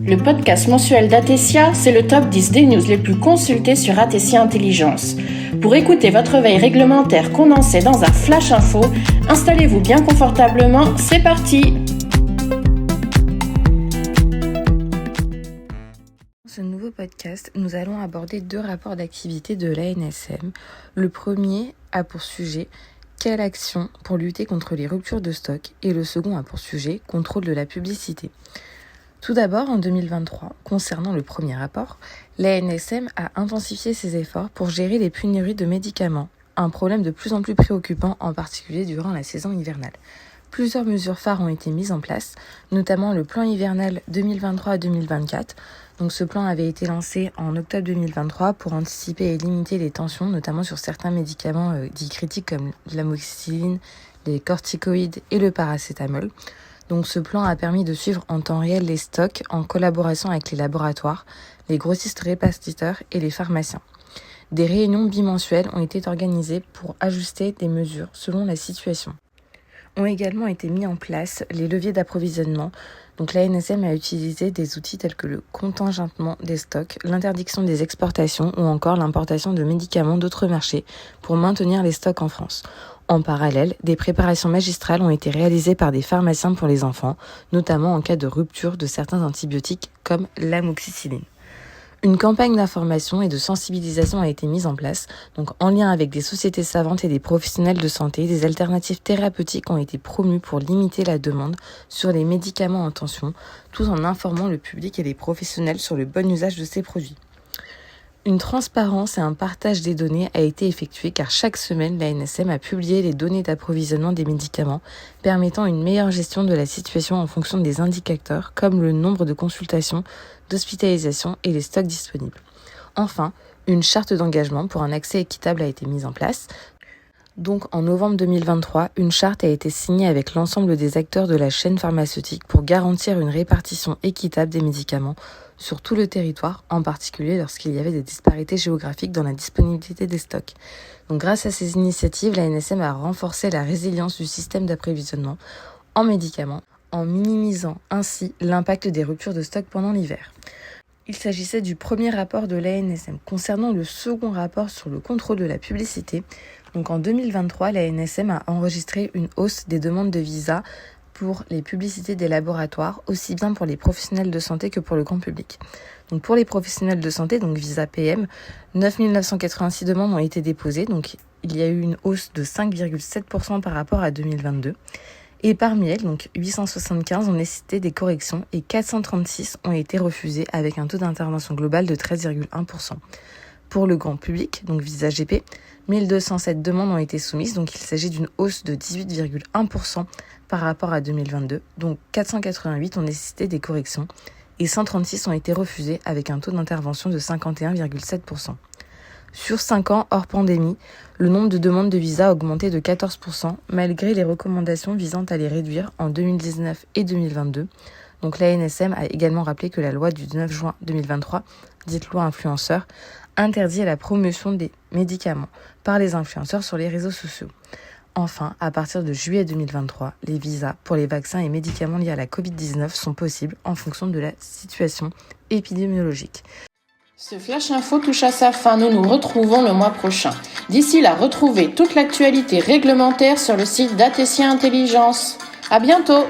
Le podcast mensuel d'Atesia, c'est le top 10 des news les plus consultées sur Atesia Intelligence. Pour écouter votre veille réglementaire condensée dans un flash info, installez-vous bien confortablement, c'est parti! Dans ce nouveau podcast, nous allons aborder 2 rapports d'activité de l'ANSM. Le premier a pour sujet quelle action pour lutter contre les ruptures de stock et le second a pour sujet contrôle de la publicité. Tout d'abord, en 2023, concernant le premier rapport, l'ANSM a intensifié ses efforts pour gérer les pénuries de médicaments, un problème de plus en plus préoccupant, en particulier durant la saison hivernale. Plusieurs mesures phares ont été mises en place, notamment le plan hivernal 2023-2024. Donc ce plan avait été lancé en octobre 2023 pour anticiper et limiter les tensions, notamment sur certains médicaments dits critiques comme l'amoxicilline, les corticoïdes et le paracétamol. Donc ce plan a permis de suivre en temps réel les stocks en collaboration avec les laboratoires, les grossistes répartiteurs et les pharmaciens. Des réunions bimensuelles ont été organisées pour ajuster des mesures selon la situation. Ont également été mis en place les leviers d'approvisionnement. Donc l'ANSM a utilisé des outils tels que le contingentement des stocks, l'interdiction des exportations ou encore l'importation de médicaments d'autres marchés pour maintenir les stocks en France. En parallèle, des préparations magistrales ont été réalisées par des pharmaciens pour les enfants, notamment en cas de rupture de certains antibiotiques comme l'amoxicilline. Une campagne d'information et de sensibilisation a été mise en place, donc en lien avec des sociétés savantes et des professionnels de santé, des alternatives thérapeutiques ont été promues pour limiter la demande sur les médicaments en tension, tout en informant le public et les professionnels sur le bon usage de ces produits. Une transparence et un partage des données a été effectué car chaque semaine, l'ANSM a publié les données d'approvisionnement des médicaments, permettant une meilleure gestion de la situation en fonction des indicateurs comme le nombre de consultations, d'hospitalisations et les stocks disponibles. Enfin, une charte d'engagement pour un accès équitable a été mise en place. Donc en novembre 2023, une charte a été signée avec l'ensemble des acteurs de la chaîne pharmaceutique pour garantir une répartition équitable des médicaments sur tout le territoire, en particulier lorsqu'il y avait des disparités géographiques dans la disponibilité des stocks. Donc grâce à ces initiatives, l'ANSM a renforcé la résilience du système d'approvisionnement en médicaments, en minimisant ainsi l'impact des ruptures de stock pendant l'hiver. Il s'agissait du premier rapport de l'ANSM. Concernant le second rapport sur le contrôle de la publicité, donc en 2023, l'ANSM a enregistré une hausse des demandes de visa pour les publicités des laboratoires, aussi bien pour les professionnels de santé que pour le grand public. Donc pour les professionnels de santé, donc visa PM, 9 986 demandes ont été déposées, donc il y a eu une hausse de 5,7% par rapport à 2022. Et parmi elles, donc 875 ont nécessité des corrections et 436 ont été refusées avec un taux d'intervention global de 13,1%. Pour le grand public, donc visa GP, 1207 demandes ont été soumises, donc il s'agit d'une hausse de 18,1% par rapport à 2022, donc 488 ont nécessité des corrections et 136 ont été refusées avec un taux d'intervention de 51,7%. Sur 5 ans hors pandémie, le nombre de demandes de visa a augmenté de 14% malgré les recommandations visant à les réduire en 2019 et 2022. Donc l'ANSM a également rappelé que la loi du 9 juin 2023, dite loi influenceur, interdit la promotion des médicaments par les influenceurs sur les réseaux sociaux. Enfin, à partir de juillet 2023, les visas pour les vaccins et médicaments liés à la Covid-19 sont possibles en fonction de la situation épidémiologique. Ce Flash Info touche à sa fin, nous nous retrouvons le mois prochain. D'ici là, retrouvez toute l'actualité réglementaire sur le site d'Atesia Intelligence. À bientôt!